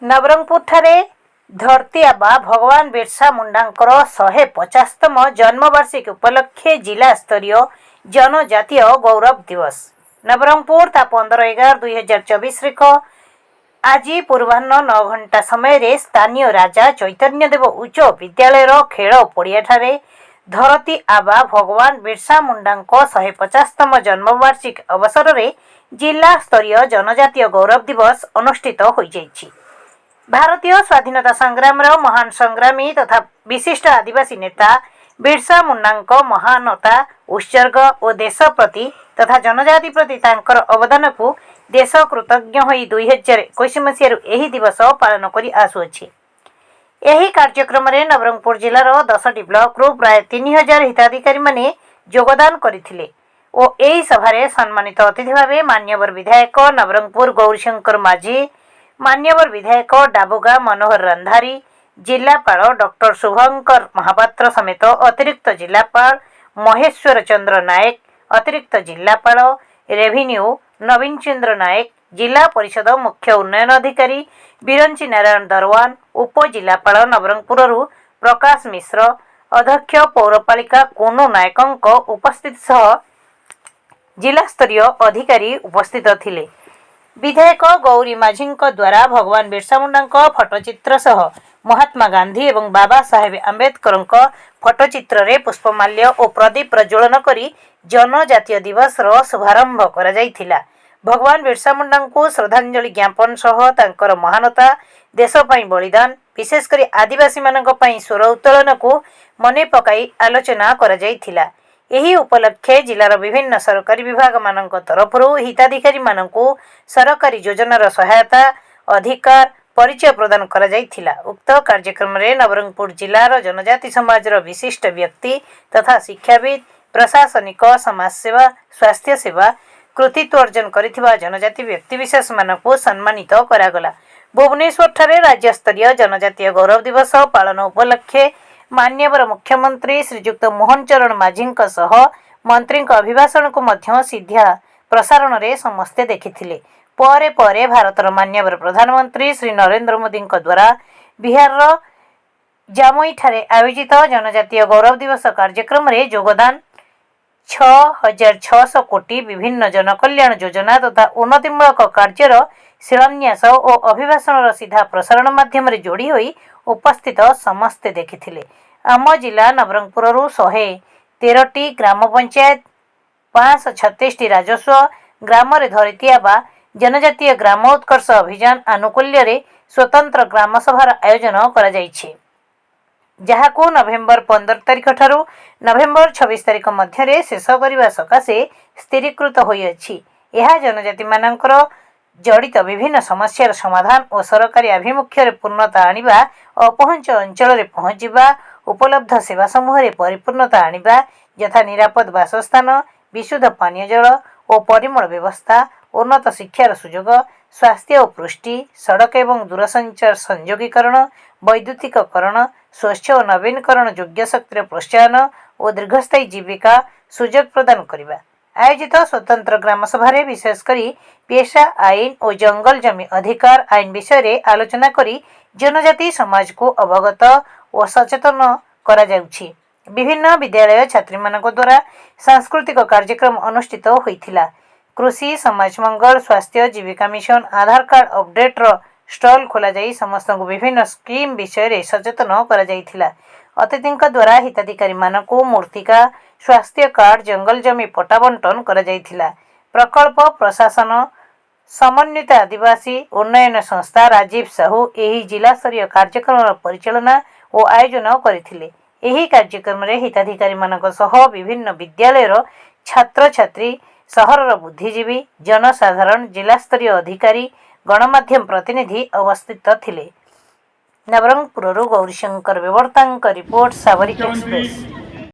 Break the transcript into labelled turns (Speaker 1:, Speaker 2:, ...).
Speaker 1: नवरंगपुर ठारे धरती आबा भगवान बिरसा मुंडांकर 150तम जन्मवार्षिकी उपलक्षे जिला स्तरीय जनजातीय गौरव दिवस नवरंगपुर ता 15/11/2024 रेख आज पूर्वाह्न 9 घंटा समय स्थानीय राजा चैतन्य देव उच्च विद्यालय खेल पड़िया ठारे धरती आबा भगवान बिरसा मुंडांको 150तम जन्मवार्षिकी अवसर में जिला स्तरीय जनजातीय गौरव दिवस अनुष्ठित हो जाइछि। भारतीय स्वाधीनता संग्राम महान संग्रामी तथा विशिष्ट आदिवासी नेता बिरसा मुंडा महानता उत्सर्ग और देश प्रति तथा जनजाति प्रति तांकर अवदान को देश कृतज्ञ हो 2021 मसीह यही दिवस पालन कर आसुअछि। यही कार्यक्रम में नवरंगपुर जिलार 10टी ब्लॉक रु प्राय 3000 हिताधिकारी माने योगदान करथिले और यही सभारे सम्मानित अतिथि भाव मान्यवर विधायक नवरंगपुर गौरीशंकर माझी, मान्यवर विधायक डाबुगा मनोहर रंधारी, जिलापाल डॉक्टर शुभंकर महापात्र समेत अतिरिक्त जिलापाल महेश्वर चंद्र नायक, अतिरिक्त जिलापाल रेभिन्यू नवीन चंद्र नायक, जिला परिषद मुख्य उन्नयन अधिकारी बिरंची नारायण दरवान, उपजिलापाल नवरंगपुर प्रकाश मिश्र, अध्यक्ष पौरपालिका कोनु नायक उपस्थित सह जिला स्तरीय अधिकारी उपस्थित थिले। विधायक गौरी माझी द्वारा भगवान बिरसा मुंडा फटोचित्र सह महात्मा गांधी एवं बाबा साहेब आंबेडकर फटोचित्र रे पुष्पमाल्य और प्रदीप प्रज्वलन करी जनजातीय दिवस शुभारंभ करा जायथिला। भगवान बिरसा मुंडा को श्रद्धांजलि ज्ञापन सह तांकर महानता देश पई बलिदान विशेषकर आदिवासी मानक पई स्वर उत्तोलन को मने पकाई आलोचना करा जायथिला। यही उपलक्षे जिलार विभिन्न सरकारी विभाग मानक तरफ हिताधिकारी मानकु सरकारी योजनार सहायता अधिकार परिचय प्रदान करा जायथिला। उक्त कार्यक्रम में नवरंगपुर जिलार जनजाति समाजर विशिष्ट व्यक्ति तथा शिक्षाविद, प्रशासनिक, समाजसेवा, स्वास्थ्य सेवा कृतित्व अर्जन करिथिबा जनजाति व्यक्तिविशेष मानकु सम्मानित करागला। भुवनेश्वर ठारे राज्य स्तरीय जनजातीय गौरव दिवस पालन उपलक्षे मान्यवर मुख्यमंत्री श्रीजुक्त मोहन चरण माझी सह मंत्री अभिभाषण को मध्य सीधा प्रसारण रे समस्ते देखिथिले। परे परे भारतर मान्यवर प्रधानमंत्री श्री नरेंद्र मोदी द्वारा बिहार जामुई ठारे आयोजित जनजातीय गौरव दिवस कार्यक्रम रे योगदान 6600 कोटी विभिन्न जनकल्याण योजना तथा उन्नतिमूलक कार्यर शिलान्यास और अभिभाषण सीधा प्रसारण माध्यम रे जोड़ी होई उपस्थित समस्ते देखिथिले। आम जिला नवरंगपुर 113टी ग्राम पंचायत 536टी राजस्व ग्राम रे धरती आबा जनजातीय ग्राम उत्कर्ष अभियान आनुकूल्य रे स्वतंत्र ग्राम सभार आयोजन करा जायछि, जहाको नवेम्बर 15 तारिख ठारू नवेम्बर 26 तारिख मध्य शेष करने सकाशे स्थिरीकृत होइछि। यह जनजाति मानकर जड़ित विभिन्न समस्यार समाधान और सरकारी आभिमुख्य पूर्णता आनिबा, अपहंच अंचल रे पहुंचीबा, उपलब्ध सेवा समूह रे परिपूर्णता आनिबा यथा निरापद बासस्थान, विशुद्ध पानीय जल और परिमल व्यवस्था, उन्नत शिक्षार सुजोग, स्वास्थ्य और पुष्टि, सड़क एवं दूरसंचार संयोगीकरण, वैद्युतिकरण, स्वच्छ और नवीनकरण योग्य शक्तिर प्रोत्साहन और दीर्घस्थायी जीविका सुजोग प्रदान करने आयोजित स्वतंत्र ग्राम सभा विशेषकर पेशा आईन और जंगल जमी अधिकार आईन विषय आलोचना करी जनजाति समाज को अवगत और सचेतन करा जाउछि। विभिन्न विद्यालय छात्री मानक द्वारा सांस्कृतिक कार्यक्रम अनुष्ठित होइथिला। कृषि, समाज मंगल, स्वास्थ्य, जीविका मिशन, आधार कार्ड अपडेट स्टॉल खोला जाई समस्त विभिन्न स्कीम विषय सचेतन करा जाइथिला। अतिथि द्वारा हिताधिकारी मानकु मूर्तिका, स्वास्थ्य कार्ड, जंगल जमी पट्टा बंटन करा जाइथिला। प्रकल्प प्रशासन समन्वित आदिवासी उन्नयन संस्था राजीव साहू यही जिला स्तरीय कार्यक्रम परिचालना और आयोजन करथिले। यही कार्यक्रम में हिताधिकारी मानक सह विभिन्न विद्यालय छात्र छात्री, सहरर बुद्धिजीवी, जनसाधारण, जिला स्तरीय अधिकारी, गणमाध्यम प्रतिनिधि अवस्थित थिले। नवरंगपुर गौरीशंकर बेवर्तांक रिपोर्ट, साबरिक एक्सप्रेस।